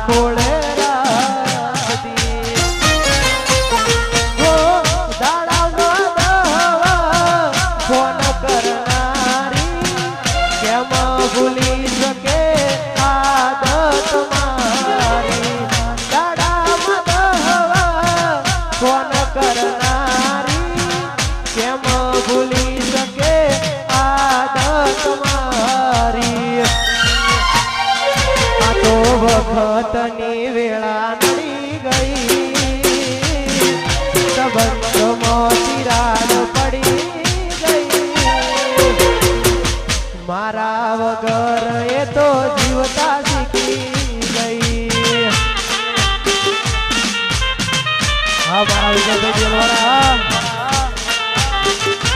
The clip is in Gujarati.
ખોળે રાખતી હો દાડાનો દવા ફોન કરનારી કેમ ભૂલી શકે આદત મારી દાડામાં દવા ફોન કરનારી કેમ ભૂલી શકે આદત મારી આ તો વખતની વેળા નડી ગઈ સંબંધમાં તિરાડ પડી ગઈ મારા વગર એ તો જીવતા શીખી ગઈ હા મારા વિજયભાઈ જેલવાળા